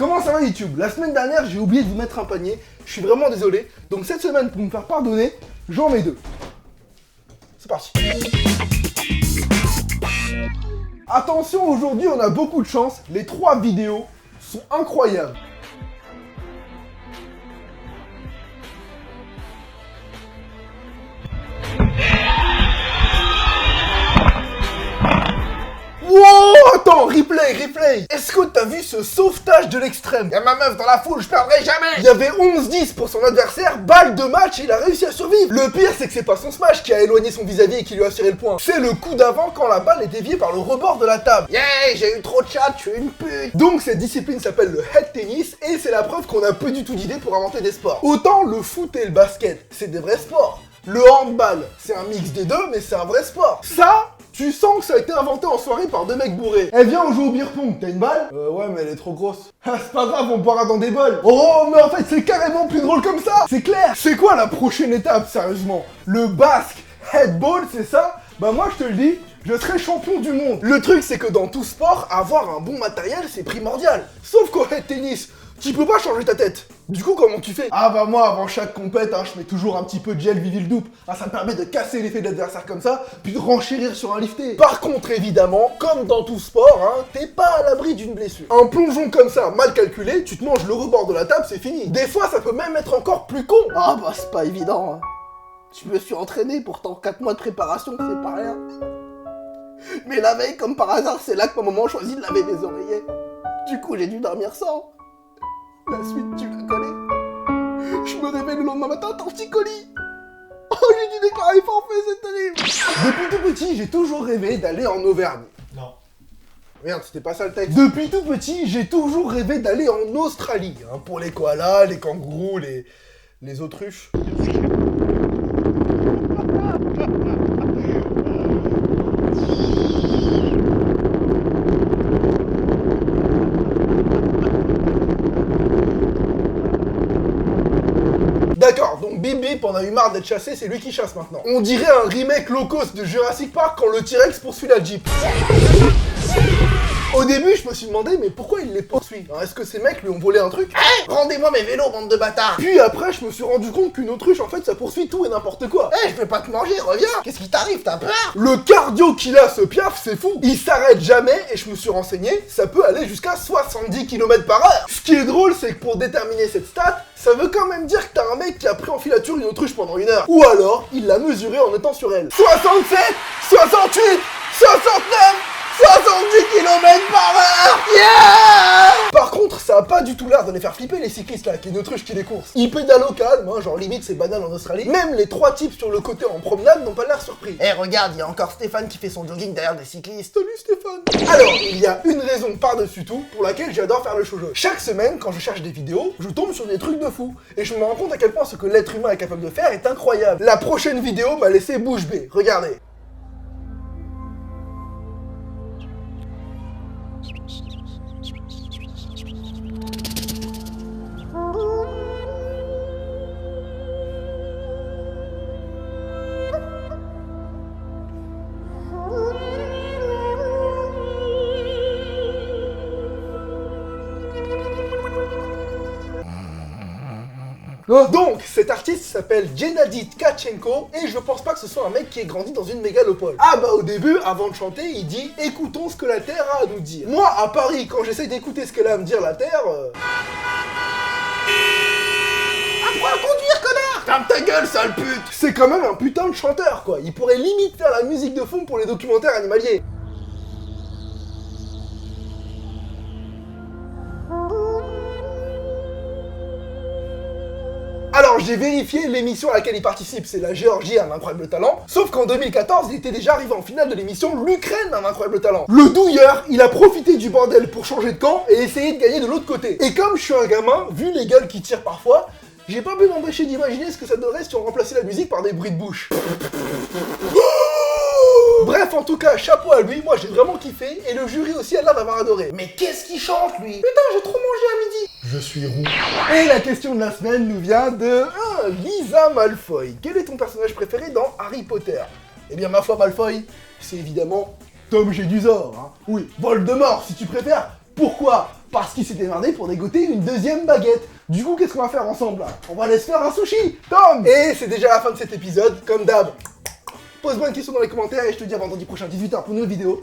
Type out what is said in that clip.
Comment ça va YouTube? La semaine dernière, j'ai oublié de vous mettre un panier. Je suis vraiment désolé. Donc cette semaine, pour me faire pardonner, j'en mets 2. C'est parti. Attention, aujourd'hui, on a beaucoup de chance. Les 3 vidéos sont incroyables. Wow, attends, replay. Est-ce que t'as vu ce sauvetage de l'extrême? Y'a ma meuf dans la foule, je perdrai jamais. Il y avait 11-10 pour son adversaire, balle de match et il a réussi à survivre. Le pire, c'est que c'est pas son smash qui a éloigné son vis-à-vis et qui lui a tiré le point. C'est le coup d'avant quand la balle est déviée par le rebord de la table. Yeah, j'ai eu trop de chat, je suis une pute. Donc cette discipline s'appelle le head tennis et c'est la preuve qu'on a peu du tout d'idées pour inventer des sports. Autant le foot et le basket, c'est des vrais sports. Le handball, c'est un mix des deux, mais c'est un vrai sport. Ça, tu sens que ça a été inventé en soirée par 2 mecs bourrés. Eh viens, on joue au beer pong, t'as une balle? Ouais, mais elle est trop grosse. Ah, c'est pas grave, on boira dans des bols. Oh, mais en fait, c'est carrément plus drôle comme ça. C'est clair. C'est quoi la prochaine étape, sérieusement? Le basque headball, c'est ça? Bah moi, je te le dis, je serai champion du monde. Le truc, c'est que dans tout sport, avoir un bon matériel, c'est primordial. Sauf qu'au head tennis, tu peux pas changer ta tête. Du coup, comment tu fais? Ah bah moi, avant chaque compète, je mets toujours un petit peu de gel Vivil Doupe. Ça me permet de casser l'effet de l'adversaire comme ça, puis de renchérir sur un lifté. Par contre, évidemment, comme dans tout sport, t'es pas à l'abri d'une blessure. Un plongeon comme ça, mal calculé, tu te manges le rebord de la table, c'est fini. Des fois, ça peut même être encore plus con. Ah bah c'est pas évident. Je me suis entraîné, pourtant 4 mois de préparation, c'est pas rien. Mais la veille, comme par hasard, c'est là que ma maman choisit de laver mes oreillers. Du coup, j'ai dû dormir sans. La suite, tu la connais. Je me réveille le lendemain matin, torticolis. Oh, j'ai dû déclarer forfait, c'est terrible. Depuis tout petit, j'ai toujours rêvé d'aller en Auvergne. Non. Merde, c'était pas ça le texte. Depuis tout petit, j'ai toujours rêvé d'aller en Australie. Pour les koalas, les kangourous, les autruches. D'accord, donc Bip Bip en a eu marre d'être chassé, c'est lui qui chasse maintenant. On dirait un remake low cost de Jurassic Park quand le T-Rex poursuit la Jeep. Au début, je me suis demandé, mais pourquoi il les poursuit? Est-ce que ces mecs lui ont volé un truc? Rendez-moi mes vélos, bande de bâtards. Puis après, je me suis rendu compte qu'une autruche, en fait, ça poursuit tout et n'importe quoi. Je vais pas te manger, reviens. Qu'est-ce qui t'arrive, t'as peur? Le cardio qu'il a, ce piaf, c'est fou. Il s'arrête jamais, et je me suis renseigné, ça peut aller jusqu'à 70 km/h. Ce qui est drôle, c'est que pour déterminer cette stat, ça veut quand même dire que t'as un mec qui a pris en filature une autruche pendant 1 heure. Ou alors, il l'a mesurée en étant sur elle. 67, 68, 69, 70 km/h! Yeah! Par contre, ça a pas du tout l'air de les faire flipper les cyclistes là, qui est une autruche qui les course. Ils pédalent au calme, genre limite c'est banal en Australie. Même les 3 types sur le côté en promenade n'ont pas l'air surpris. Regarde, il y a encore Stéphane qui fait son jogging derrière des cyclistes. Salut Stéphane! Alors, il y a une raison par-dessus tout pour laquelle j'adore faire le shoujo. Chaque semaine, quand je cherche des vidéos, je tombe sur des trucs de fou. Et je me rends compte à quel point ce que l'être humain est capable de faire est incroyable. La prochaine vidéo m'a laissé bouche bée. Regardez. Donc, cet artiste s'appelle Gennady Tkachenko et je pense pas que ce soit un mec qui ait grandi dans une mégalopole. Ah bah au début, avant de chanter, il dit « Écoutons ce que la Terre a à nous dire ». Moi, à Paris, quand j'essaye d'écouter ce qu'elle a à me dire la Terre... Apprends à conduire, connard! Ferme ta gueule, sale pute! C'est quand même un putain de chanteur, quoi. Il pourrait limite faire la musique de fond pour les documentaires animaliers. Alors j'ai vérifié l'émission à laquelle il participe, c'est la Géorgie a un incroyable talent, sauf qu'en 2014 il était déjà arrivé en finale de l'émission L'Ukraine a un incroyable talent. Le douilleur, il a profité du bordel pour changer de camp et essayer de gagner de l'autre côté. Et comme je suis un gamin, vu les gueules qui tirent parfois, j'ai pas pu m'empêcher d'imaginer ce que ça donnerait si on remplaçait la musique par des bruits de bouche. Bref, en tout cas, chapeau à lui, moi j'ai vraiment kiffé, et le jury aussi a l'air d'avoir adoré. Mais qu'est-ce qu'il chante, lui? Putain, j'ai trop mangé à midi. Je suis roux. Et la question de la semaine nous vient de Lisa Malfoy. Quel est ton personnage préféré dans Harry Potter? Eh bien, ma foi, Malfoy, c'est évidemment Tom Jedusor. Oui, Voldemort, si tu préfères. Pourquoi? parce qu'il s'est démerdé pour dégoter une deuxième baguette. Du coup, qu'est-ce qu'on va faire ensemble là? On va aller se faire un sushi, Tom. Et c'est déjà la fin de cet épisode, comme d'hab. Pose-moi une question dans les commentaires et je te dis à vendredi prochain 18h pour une nouvelle vidéo.